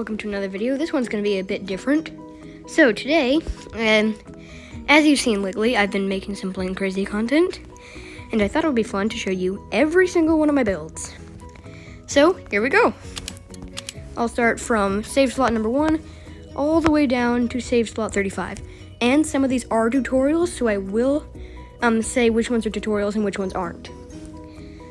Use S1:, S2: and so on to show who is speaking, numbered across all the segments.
S1: welcome to another video. This one's going to be a bit different. So today, as you've seen lately, I've been making some plain crazy content, and I thought it would be fun to show you every single one of my builds. So here we go. I'll start from save slot number 1 all the way down to save slot 35. And some of these are tutorials, so I will say which ones are tutorials and which ones aren't.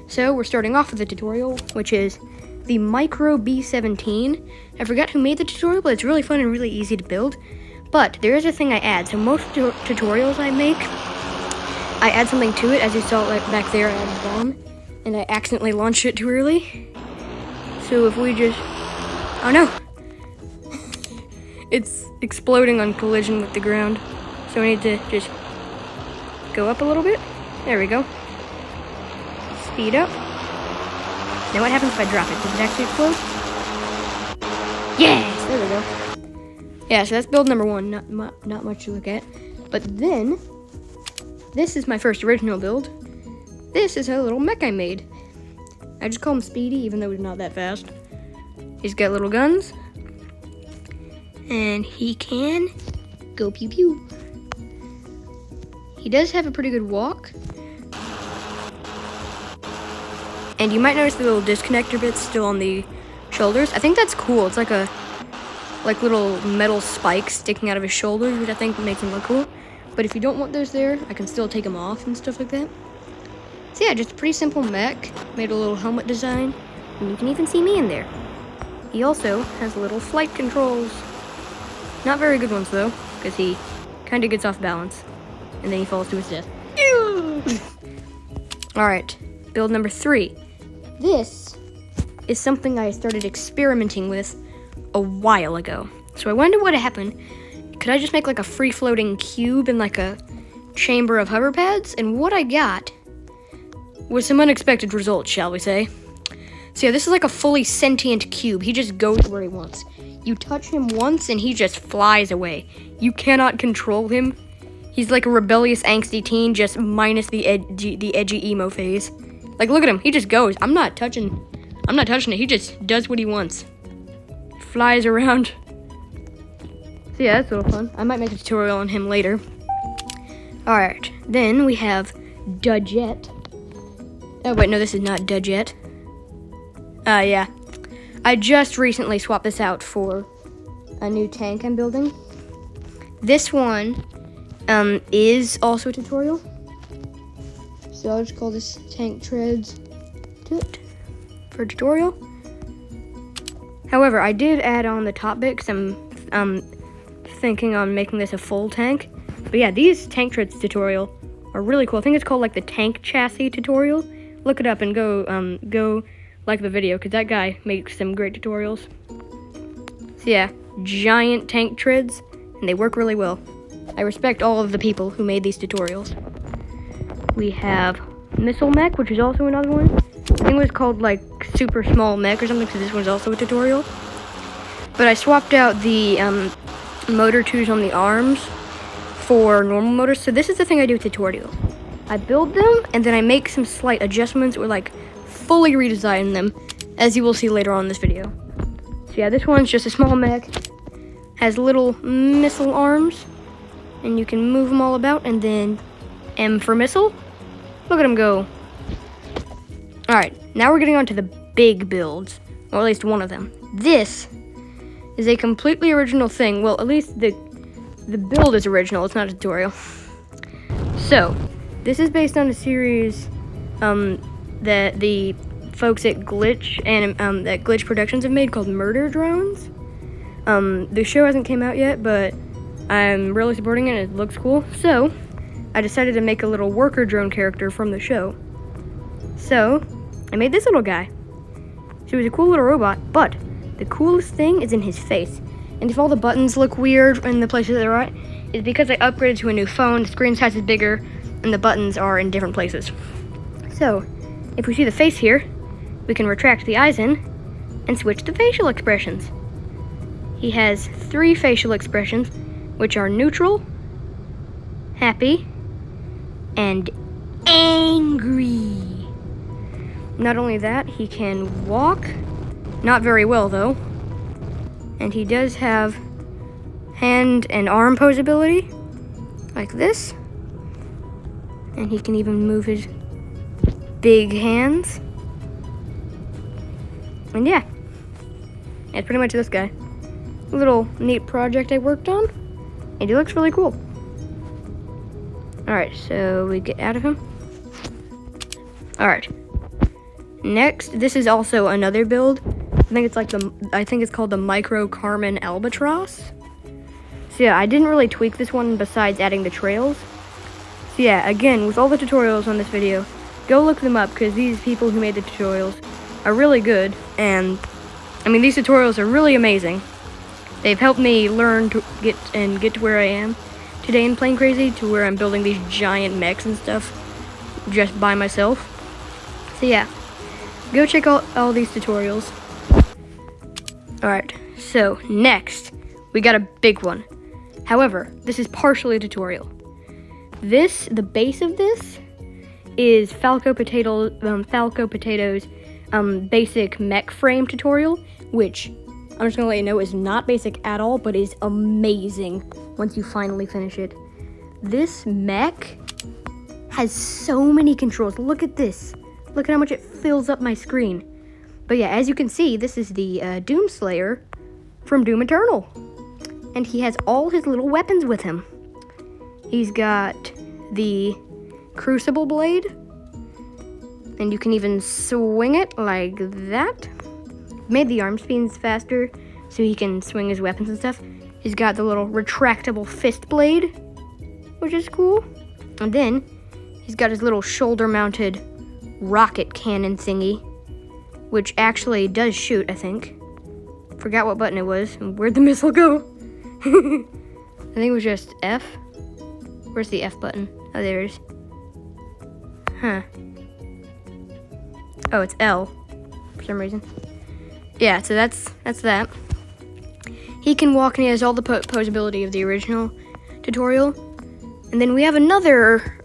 S1: So we're starting off with the tutorial, which is the Micro B17. I forgot who made the tutorial, but it's really fun and really easy to build. But there is a thing I add. So most tutorials I make, I add something to it. As you saw like back there, I added a bomb, and I accidentally launched it too early. So if we just, oh no, it's exploding on collision with the ground. So we need to just go up a little bit. There we go. Speed up. Now what happens if I drop it? Does it actually explode? Yes! There we go. Yeah, so that's build number 1. Not much to look at. But then, this is my first original build. This is a little mech I made. I just call him Speedy, even though he's not that fast. He's got little guns. And he can go pew pew. He does have a pretty good walk. And you might notice the little disconnector bits still on the shoulders. I think that's cool. It's like little metal spikes sticking out of his shoulders, which I think makes him look cool. But if you don't want those there, I can still take them off and stuff like that. So yeah, just a pretty simple mech. Made a little helmet design, and you can even see me in there. He also has little flight controls. Not very good ones though, because he kind of gets off balance, and then he falls to his death. Alright, build number 3. This is something I started experimenting with a while ago. So I wonder what happened. Could I just make like a free-floating cube in like a chamber of hover pads? And what I got was some unexpected results, shall we say. So yeah, this is like a fully sentient cube. He just goes where he wants. You touch him once and he just flies away. You cannot control him. He's like a rebellious, angsty teen, just minus the edgy emo phase. Like, look at him. He just goes. I'm not touching it. He just does what he wants. Flies around. So yeah, that's a little fun. I might make a tutorial on him later. Alright, then we have Dudjet. Oh, wait, no, this is not Dudjet. Yeah. I just recently swapped this out for a new tank I'm building. This one is also a tutorial. So I'll just call this tank treads for a tutorial. However, I did add on the top bit because I'm thinking on making this a full tank. But yeah, these tank treads tutorial are really cool. I think it's called like the tank chassis tutorial. Look it up and go like the video because that guy makes some great tutorials. So yeah, giant tank treads, and they work really well. I respect all of the people who made these tutorials. We have Missile Mech, which is also another one. I think it was called like Super Small Mech or something, so this one's also a tutorial. But I swapped out the motor tubes on the arms for normal motors. So this is the thing I do with tutorials. I build them, and then I make some slight adjustments or like fully redesign them, as you will see later on in this video. So yeah, this one's just a small mech. Has little missile arms, and you can move them all about, and then M for missile. Look at him go. Alright, now we're getting on to the big builds, or at least one of them. This is a completely original thing. Well, at least the build is original, it's not a tutorial. So, this is based on a series that the folks at Glitch and that Glitch Productions have made called Murder Drones. The show hasn't came out yet, but I'm really supporting it and it looks cool. So, I decided to make a little worker drone character from the show. So, I made this little guy. So he's a cool little robot, but the coolest thing is in his face. And if all the buttons look weird in the places they're at, it's because I upgraded to a new phone, the screen size is bigger, and the buttons are in different places. So, if we see the face here, we can retract the eyes in and switch to facial expressions. He has 3 facial expressions, which are neutral, happy, and angry. Not only that, he can walk, not very well though, And he does have hand and arm posability, like this. And he can even move his big hands. And yeah, it's pretty much this guy. A little neat project I worked on, and he looks really cool. Alright, so we get out of him. Alright. Next, this is also another build. I think it's called the Micro Carmen Albatross. So yeah, I didn't really tweak this one besides adding the trails. So yeah, again, with all the tutorials on this video, go look them up because these people who made the tutorials are really good. And I mean, these tutorials are really amazing. They've helped me learn to get to where I am today in Plane Crazy, to where I'm building these giant mechs and stuff just by myself. So yeah, go check out all these tutorials. Alright, so next, we got a big one. However, this is partially a tutorial. The base of this is Falco Potato's basic mech frame tutorial, which I'm just gonna let you know is not basic at all, but is amazing once you finally finish it. This mech has so many controls. Look at this. Look at how much it fills up my screen. But yeah, as you can see, this is the Doomslayer from Doom Eternal. And he has all his little weapons with him. He's got the Crucible Blade, and you can even swing it like that. Made the arm spins faster so he can swing his weapons and stuff. He's got the little retractable fist blade, which is cool. And then he's got his little shoulder-mounted rocket cannon thingy, which actually does shoot, I think. Forgot what button it was and where'd the missile go. I think it was just F. Where's the F button? Oh, there it is. Huh. Oh, it's L for some reason. Yeah, so that's that. He can walk and he has all the posability of the original tutorial. And then we have another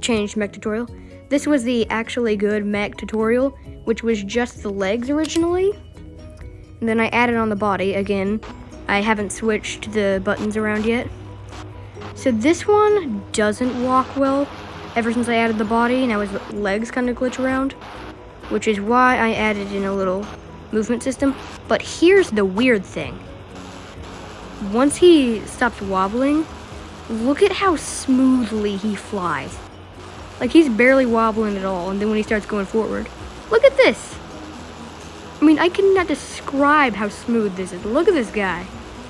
S1: changed mech tutorial. This was the actually good mech tutorial, which was just the legs originally. And then I added on the body. Again, I haven't switched the buttons around yet. So this one doesn't walk well ever since I added the body. Now his legs kind of glitch around, which is why I added in a little movement system. But here's the weird thing. Once he stops wobbling, look at how smoothly he flies. Like, he's barely wobbling at all, and then when he starts going forward, look at this. I mean, I cannot describe how smooth this is. Look at this guy.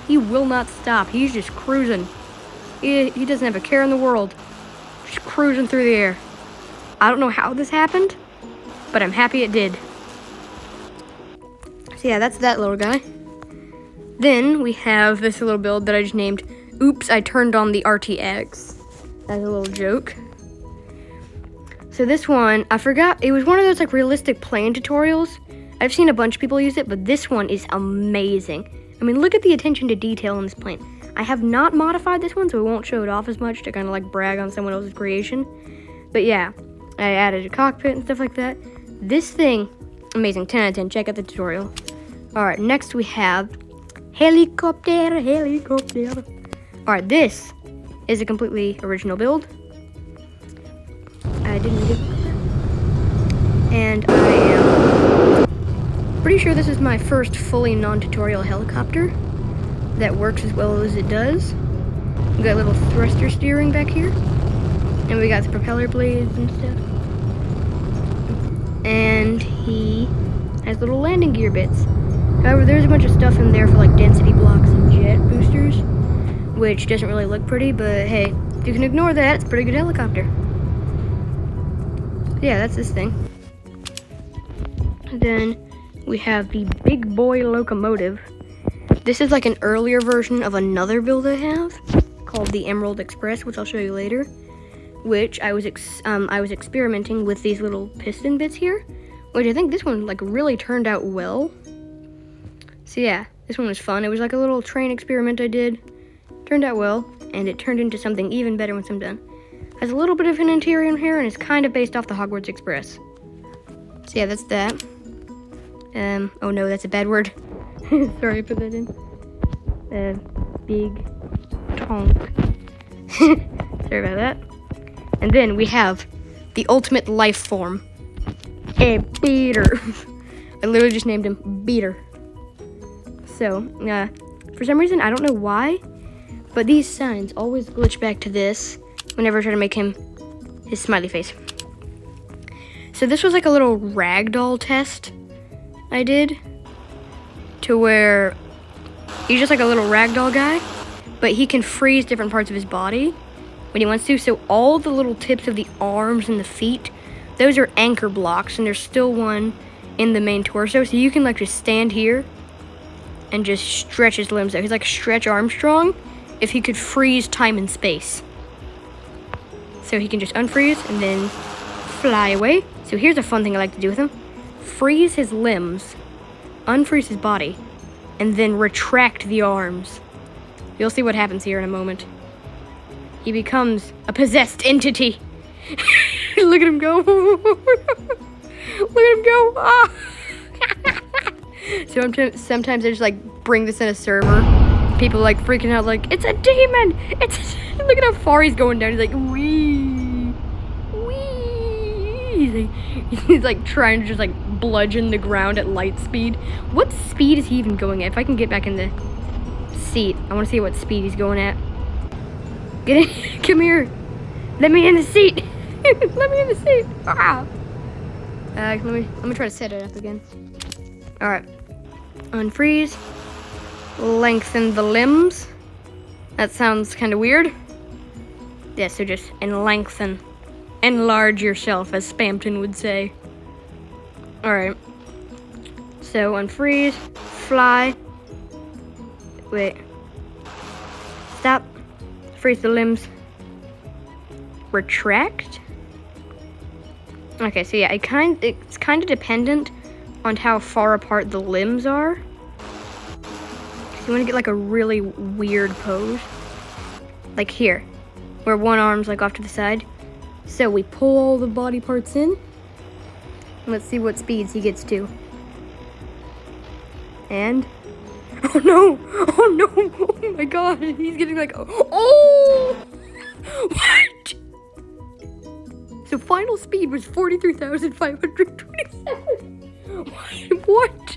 S1: He will not stop. He's just cruising. He doesn't have a care in the world. Just cruising through the air. I don't know how this happened, but I'm happy it did. So yeah, that's that little guy. Then we have this little build that I just named, Oops, I Turned on the RTX. That's a little joke. So this one, I forgot, it was one of those like realistic plane tutorials. I've seen a bunch of people use it, but this one is amazing. I mean, look at the attention to detail in this plane. I have not modified this one, so I won't show it off as much to kind of like brag on someone else's creation. But yeah, I added a cockpit and stuff like that. This thing, amazing, 10 out of 10, check out the tutorial. All right, next we have helicopter. All right, this is a completely original build. I didn't do, and I am pretty sure this is my first fully non-tutorial helicopter that works as well as it does. We got a little thruster steering back here, and we got the propeller blades and stuff. And he has little landing gear bits. However, there's a bunch of stuff in there for like density blocks and jet boosters, which doesn't really look pretty, but hey, if you can ignore that, it's a pretty good helicopter. Yeah, that's this thing. Then we have the big boy Locomotive. This is like an earlier version of another build I have called the Emerald Express, which I'll show you later. Which I was experimenting with these little piston bits here, which I think this one like really turned out well. So yeah, this one was fun. It was like a little train experiment I did. Turned out well, and it turned into something even better once I'm done. Has a little bit of an interior in here, and is kind of based off the Hogwarts Express. So yeah, that's that. Oh no, that's a bad word. Sorry, I put that in. big Tonk. Sorry about that. And then we have the ultimate life form, a beater. I literally just named him Beater. So, for some reason, I don't know why, but these signs always glitch back to this whenever I try to make him his smiley face. So this was like a little ragdoll test I did, to where he's just like a little ragdoll guy, but he can freeze different parts of his body when he wants to. So all the little tips of the arms and the feet, those are anchor blocks, and there's still one in the main torso. So you can like just stand here and just stretch his limbs out. He's like Stretch Armstrong if he could freeze time and space. So he can just unfreeze and then fly away. So here's a fun thing I like to do with him. Freeze his limbs, unfreeze his body, and then retract the arms. You'll see what happens here in a moment. He becomes a possessed entity. Look at him go. Look at him go. Ah. So sometimes I just like bring this in a server. People like freaking out like, it's a demon. Look at how far he's going down. He's like, wee. Wee. He's like trying to just like bludgeon the ground at light speed. What speed is he even going at? If I can get back in the seat, I want to see what speed he's going at. Get in. Come here. Let me in the seat. Let me in the seat. Ah. Let me try to set it up again. All right. Unfreeze. Lengthen the limbs. That sounds kind of weird. Yeah, so just lengthen. Enlarge yourself, as Spamton would say. Alright. So, unfreeze. Fly. Wait. Stop. Freeze the limbs. Retract. Okay, so yeah, it's kind of dependent on how far apart the limbs are. You want to get like a really weird pose, like here, where one arm's like off to the side. So we pull all the body parts in. Let's see what speeds he gets to. And oh no, oh my god, he's getting like, oh, what? So final speed was 43,527. What?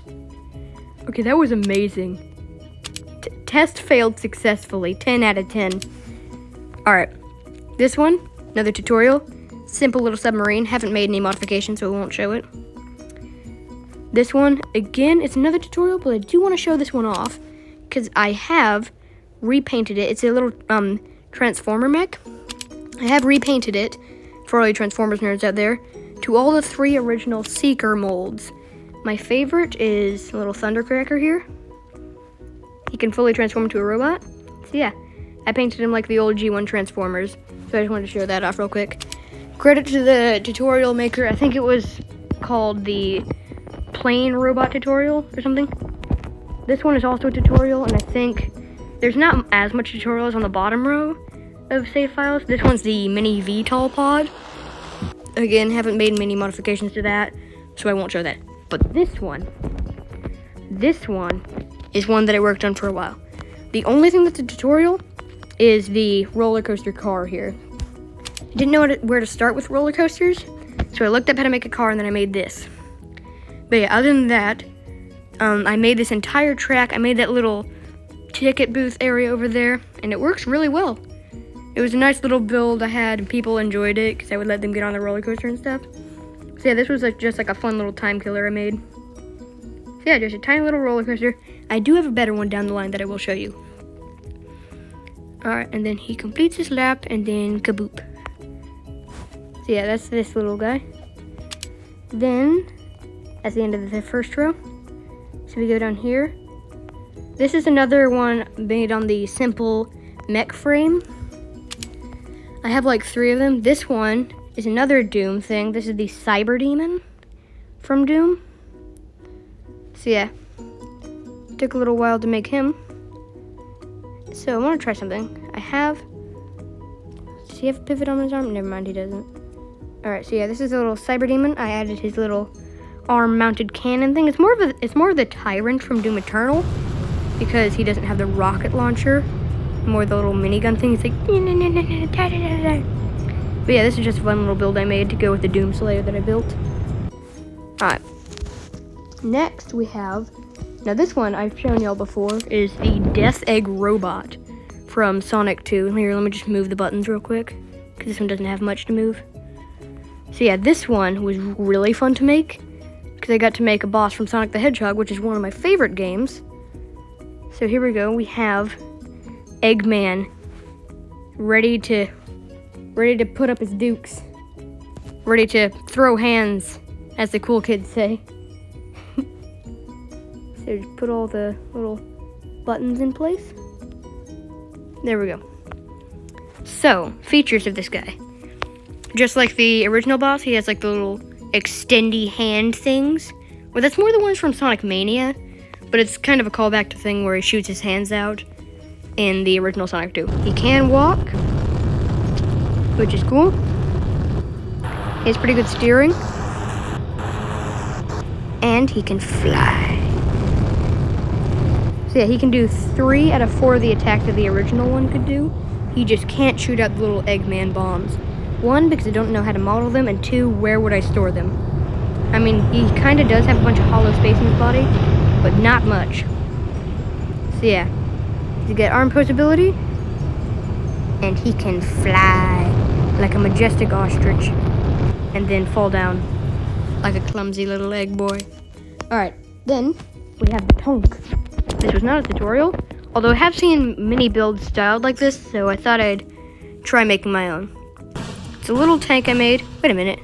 S1: Okay, that was amazing. Test failed successfully. 10 out of 10. Alright. This one, another tutorial. Simple little submarine. Haven't made any modifications, so we won't show it. This one, again, it's another tutorial, but I do want to show this one off because I have repainted it. It's a little transformer mech. I have repainted it, for all you Transformers nerds out there, to all the 3 original Seeker molds. My favorite is a little Thundercracker here. He can fully transform into a robot. So yeah, I painted him like the old G1 Transformers. So I just wanted to show that off real quick. Credit to the tutorial maker. I think it was called the Plane Robot Tutorial or something. This one is also a tutorial, and I think there's not as much tutorials on the bottom row of save files. This one's the mini VTOL pod. Again, haven't made many modifications to that, so I won't show that. But this one is one that I worked on for a while. The only thing that's a tutorial is the roller coaster car here. I didn't know where to start with roller coasters, so I looked up how to make a car and then I made this. But yeah, other than that, I made this entire track. I made that little ticket booth area over there, and it works really well. It was a nice little build I had, and people enjoyed it because I would let them get on the roller coaster and stuff. So yeah, this was just like a fun little time killer I made. So yeah, just a tiny little roller coaster. I do have a better one down the line that I will show you. Alright, and then he completes his lap, and then kaboop. So yeah, that's this little guy. Then, at the end of the first row, so we go down here. This is another one made on the simple mech frame. I have like 3 of them. This one is another Doom thing. This is the Cyber Demon from Doom. So yeah, took a little while to make him. So I want to try something. Does he have a pivot on his arm? Never mind, he doesn't. Alright, so yeah, this is a little Cyber Demon. I added his little arm-mounted cannon thing. It's more of the Tyrant from Doom Eternal. because he doesn't have the rocket launcher, more the little minigun thing. It's like, but yeah, this is just a fun little build I made to go with the Doomslayer that I built. Alright. Next we have, now this one I've shown y'all before, is the Death Egg Robot from Sonic 2. Here, let me just move the buttons real quick, because this one doesn't have much to move. So yeah, this one was really fun to make, because I got to make a boss from Sonic the Hedgehog, which is one of my favorite games. So here we go, we have Eggman ready to put up his dukes. Ready to throw hands, as the cool kids say. So just put all the little buttons in place. There we go. So, features of this guy. Just like the original boss, he has like the little extendy hand things. Well, that's more the ones from Sonic Mania, but it's kind of a callback to the thing where he shoots his hands out in the original Sonic 2. He can walk, which is cool. He has pretty good steering. And he can fly. So yeah, he can do 3 out of 4 of the attack that the original one could do. He just can't shoot out the little Eggman bombs. 1, because I don't know how to model them, and 2, where would I store them? I mean, he kind of does have a bunch of hollow space in his body, but not much. So yeah, he's got arm post ability, and he can fly like a majestic ostrich, and then fall down like a clumsy little egg boy. Alright, then we have the Tonk. This was not a tutorial, although I have seen mini builds styled like this, so I thought I'd try making my own. It's a little tank I made. Wait a minute.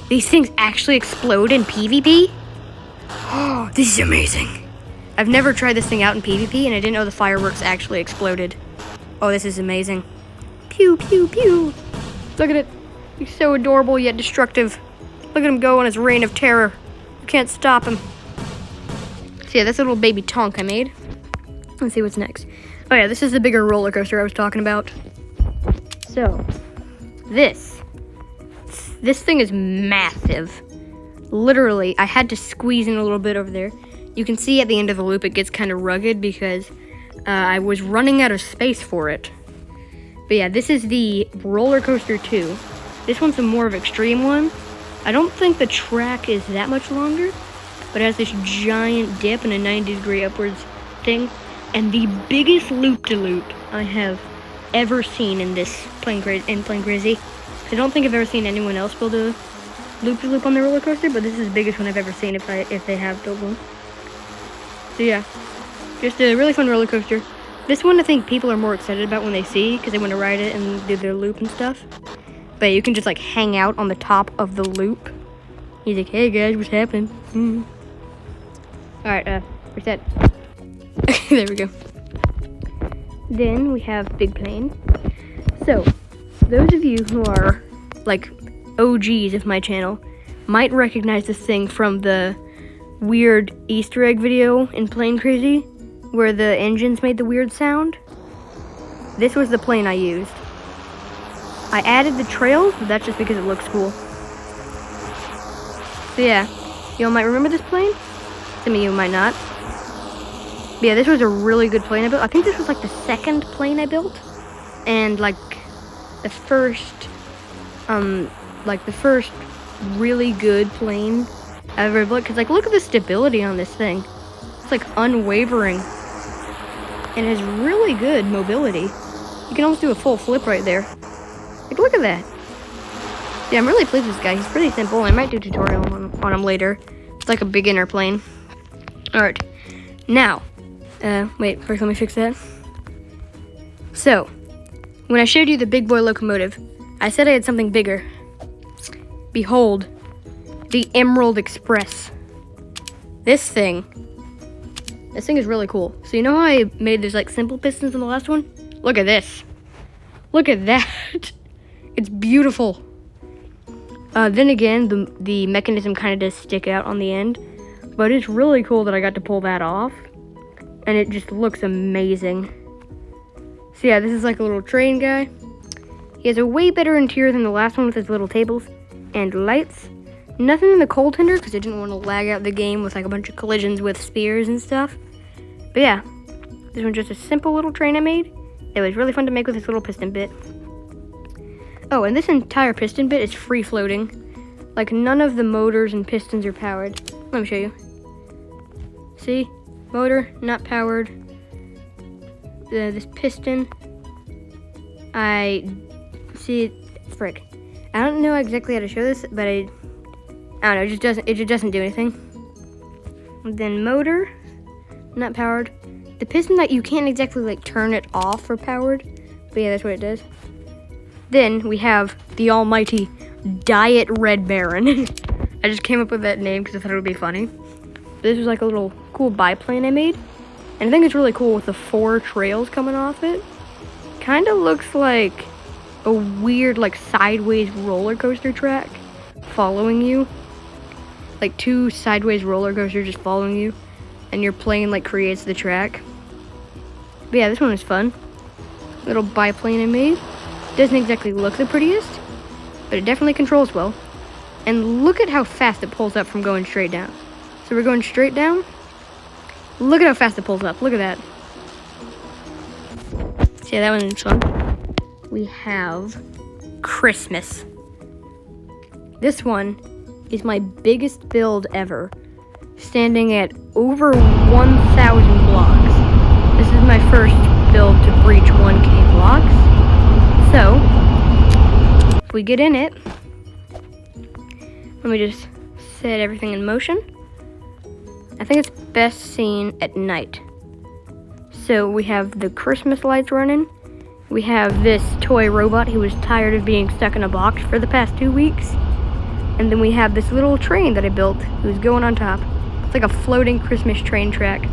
S1: These things actually explode in PvP? Oh, this is amazing. I've never tried this thing out in PvP, and I didn't know the fireworks actually exploded. Oh, this is amazing. Pew, pew, pew. Look at it. He's so adorable yet destructive. Look at him go on his reign of terror. You can't stop him. So yeah, that's a little baby Tonk I made. Let's see what's next. Oh yeah, this is the bigger roller coaster I was talking about. So, this thing is massive. Literally, I had to squeeze in a little bit over there. You can see at the end of the loop it gets kind of rugged because I was running out of space for it. But yeah, this is the Rollercoaster 2. This one's a more of an extreme one. I don't think the track is that much longer, but it has this giant dip and a 90-degree upwards thing, and the biggest loop-de-loop I have ever seen in this Plane Crazy. I don't think I've ever seen anyone else build a loop-de-loop on the roller coaster, but this is the biggest one I've ever seen if they have built one. So yeah, just a really fun roller coaster. This one I think people are more excited about when they see, because they want to ride it and do their loop and stuff. But you can just like hang out on the top of the loop. He's like, hey guys, what's happening? Alright, reset. There we go. Then we have Big Plane. So, those of you who are like OGs of my channel might recognize this thing from the weird Easter egg video in Plane Crazy, where the engines made the weird sound. This was the plane I used. I added the trails, but that's just because it looks cool. So yeah, y'all might remember this plane. Some of you might not. But yeah, this was a really good plane I built. I think this was like the second plane I built, and like the first really good plane I've ever built. Cause like look at the stability on this thing. It's like unwavering, and it has really good mobility. You can almost do a full flip right there. Like look at that. Yeah, I'm really pleased with this guy. He's pretty simple. I might do a tutorial on him later. It's like a beginner plane. Alright. Now, wait, first let me fix that. So, when I showed you the big boy locomotive, I said I had something bigger. Behold, the Emerald Express. This thing is really cool. So you know how I made those like simple pistons in the last one? Look at this. Look at that. It's beautiful. Then again, the mechanism kind of does stick out on the end, but it's really cool that I got to pull that off, and it just looks amazing. So yeah, this is like a little train guy. He has a way better interior than the last one with his little tables and lights. Nothing in the cold tender because I didn't want to lag out the game with like a bunch of collisions with spears and stuff. But yeah, this one's just a simple little train I made. It was really fun to make with this little piston bit. Oh, and this entire piston bit is free floating. Like, none of the motors and pistons are powered. Let me show you. See? Motor, not powered. This piston, frick. I don't know exactly how to show this, but I don't know, it just doesn't do anything. And then motor, not powered. The piston that you can't exactly like turn it off for powered, but yeah, that's what it does. Then we have the almighty Diet Red Baron. I just came up with that name because I thought it would be funny. This was like a little cool biplane I made. And I think it's really cool with the 4 trails coming off it. Kind of looks like a weird like sideways roller coaster track following you. Like 2 sideways roller coasters just following you. And your plane like creates the track. But yeah, this one was fun. Little biplane I made. Doesn't exactly look the prettiest, but it definitely controls well. And look at how fast it pulls up from going straight down. So we're going straight down. Look at how fast it pulls up. Look at that. So yeah, that one's fun. We have Christmas. This one is my biggest build ever, standing at over 1,000 blocks. This is my first build to breach 1K blocks. So, if we get in it, let me just set everything in motion. I think it's best seen at night. So we have the Christmas lights running. We have this toy robot who was tired of being stuck in a box for the past 2 weeks. And then we have this little train that I built who's going on top. It's like a floating Christmas train track.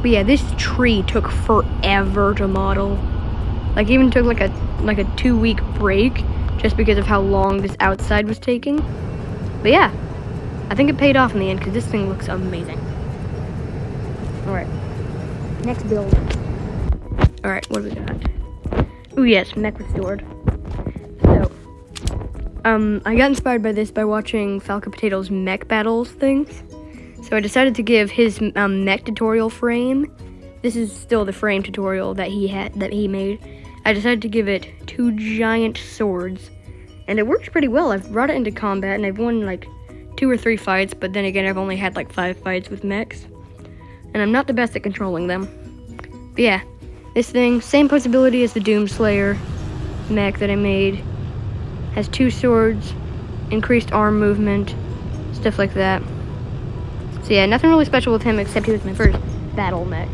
S1: But yeah, this tree took forever to model. Like, even took like a 2-week break just because of how long this outside was taking. But yeah, I think it paid off in the end because this thing looks amazing. Alright, next build. Alright, what do we got? Oh yes, Mech restored. So, I got inspired by this by watching Falcon Potato's Mech Battles things. So I decided to give his Mech tutorial frame. This is still the frame tutorial that he made. I decided to give it 2 giant swords, and it works pretty well. I've brought it into combat, and I've won like 2 or 3 fights, but then again, I've only had like 5 fights with mechs, and I'm not the best at controlling them. But yeah, this thing, same possibility as the Doomslayer mech that I made, has 2 swords, increased arm movement, stuff like that. So yeah, nothing really special with him except he was my first battle mech,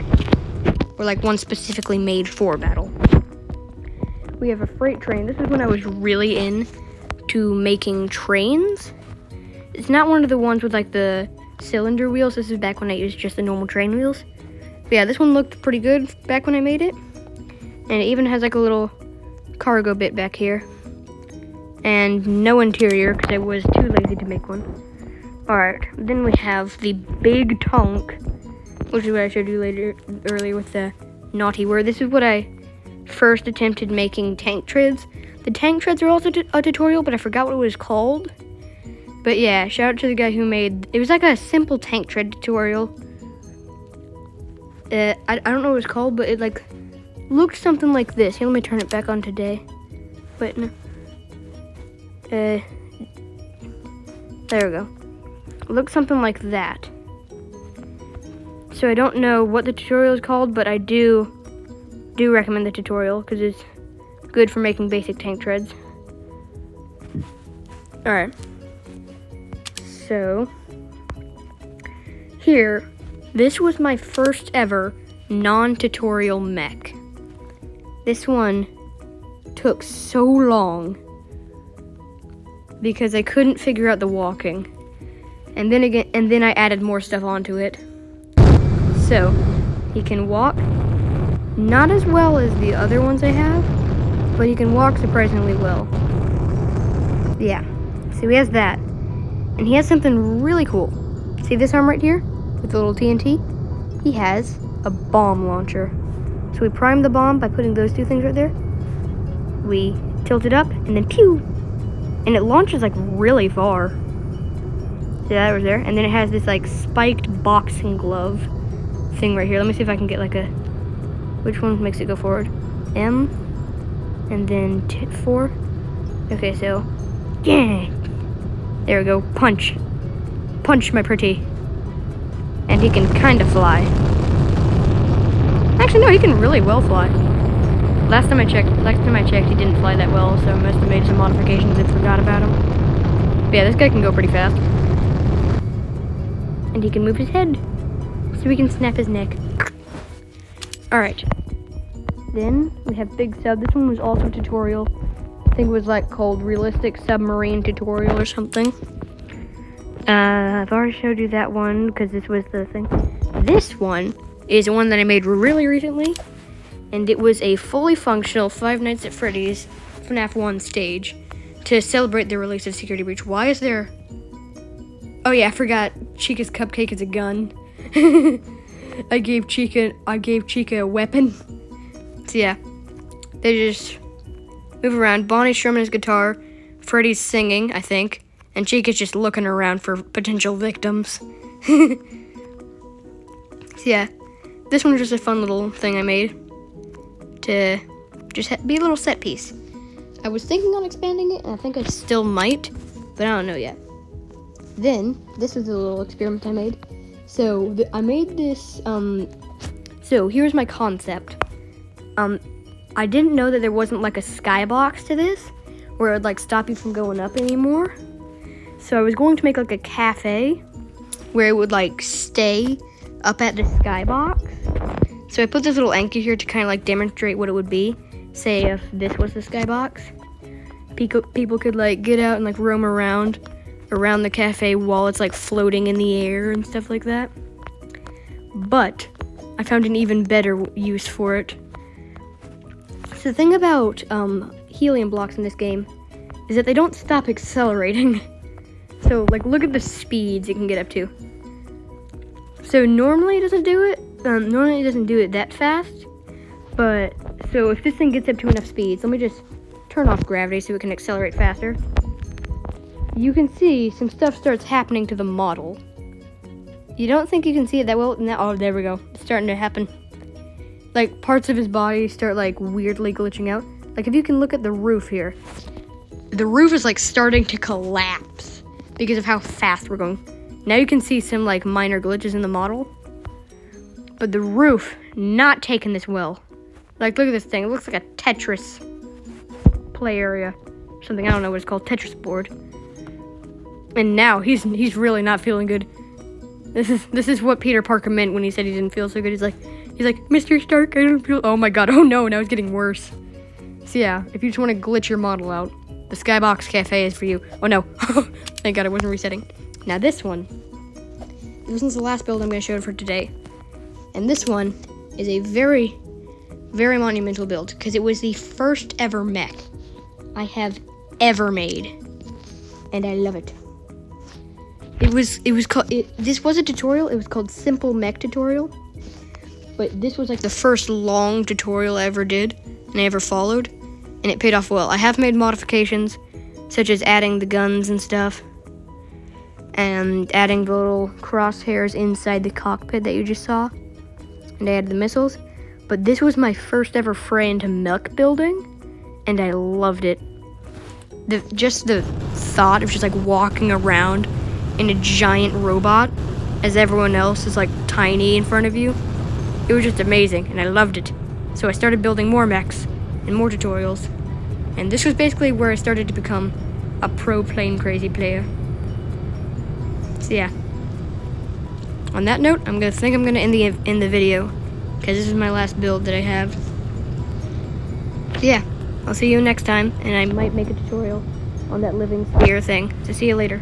S1: or like one specifically made for battle. We have a freight train. This is when I was really into making trains. It's not one of the ones with like the cylinder wheels. This is back when I used just the normal train wheels. But yeah, this one looked pretty good back when I made it. And it even has like a little cargo bit back here. And no interior because I was too lazy to make one. Alright, then we have the big Tonk, which is what I showed you earlier with the naughty word. This is what I first attempted making tank treads. The tank treads are also a tutorial, but I forgot what it was called. But yeah, shout out to the guy who made, it was like a simple tank tread tutorial. I don't know what it's called, but it like looked something like this. Here, let me turn it back on today. Wait, no. There we go. It looks something like that. So I don't know what the tutorial is called, but I do recommend the tutorial because it's good for making basic tank treads. Alright. So, here, this was my first ever non-tutorial mech. This one took so long because I couldn't figure out the walking. And then I added more stuff onto it. So, he can walk. Not as well as the other ones I have, but he can walk surprisingly well. Yeah, so he has that. And he has something really cool. See this arm right here? With the little TNT? He has a bomb launcher. So we prime the bomb by putting those 2 things right there. We tilt it up, and then pew! And it launches like really far. See that was there? And then it has this like spiked boxing glove thing right here. Let me see if I can get like a... Which one makes it go forward? M. And then 4. Okay, so... Yeah. There we go. Punch. Punch, my pretty. And he can kind of fly. Actually, no, he can really well fly. Last time I checked, he didn't fly that well, so I must have made some modifications and forgot about him. But yeah, this guy can go pretty fast. And he can move his head, so we can snap his neck. Alright. Then, we have Big Sub. This one was also a tutorial. I think it was like called Realistic Submarine Tutorial or something. I've already showed you that one, because this was the thing. This one is one that I made really recently. And it was a fully functional Five Nights at Freddy's FNAF 1 stage to celebrate the release of Security Breach. Why is there... Oh yeah, I forgot. Chica's cupcake is a gun. I gave Chica a weapon. So yeah, they just move around. Bonnie's strumming his guitar. Freddy's singing, I think. And Chica's just looking around for potential victims. So yeah, this one was just a fun little thing I made to just be a little set piece. I was thinking on expanding it, and I think I still might, but I don't know yet. Then, this was a little experiment I made. So, I made this, so here's my concept. I didn't know that there wasn't like a skybox to this, where it would like stop you from going up anymore. So I was going to make like a cafe, where it would like stay up at the skybox. So I put this little anchor here to kind of like demonstrate what it would be. Say if this was the skybox. People could like get out and like roam around the cafe while it's like floating in the air and stuff like that. But I found an even better use for it. So the thing about helium blocks in this game is that they don't stop accelerating. So like look at the speeds it can get up to. So normally it doesn't do it. Normally it doesn't do it that fast, but so if this thing gets up to enough speeds, let me just turn off gravity so it can accelerate faster. You can see some stuff starts happening to the model. You don't think you can see it that well? Oh, there we go. It's starting to happen. Like parts of his body start like weirdly glitching out. Like if you can look at the roof here, the roof is like starting to collapse because of how fast we're going. Now you can see some like minor glitches in the model. But the roof, not taking this well. Like, look at this thing. It looks like a Tetris play area. Something, I don't know what it's called. Tetris board. And now, he's really not feeling good. This is what Peter Parker meant when he said he didn't feel so good. He's like, Mr. Stark, I don't feel... Oh my god, oh no, now it's getting worse. So yeah, if you just want to glitch your model out, the Skybox Cafe is for you. Oh no. Thank god I wasn't resetting. Now this one's the last build I'm going to show for today. And this one is a very, very monumental build because it was the first ever mech I have ever made, and I love it. This was a tutorial. It was called Simple Mech Tutorial, but this was like the first long tutorial I ever did and I ever followed, and it paid off well. I have made modifications such as adding the guns and stuff, and adding the little crosshairs inside the cockpit that you just saw. And I added the missiles. But this was my first ever foray into mech building, and I loved it. Just the thought of just like walking around in a giant robot as everyone else is like tiny in front of you. It was just amazing, and I loved it. So I started building more mechs and more tutorials. And this was basically where I started to become a pro plane crazy player. So yeah. On that note, I'm gonna end the video because this is my last build that I have. So yeah, I'll see you next time, and I might make a tutorial on that living sphere thing. So see you later.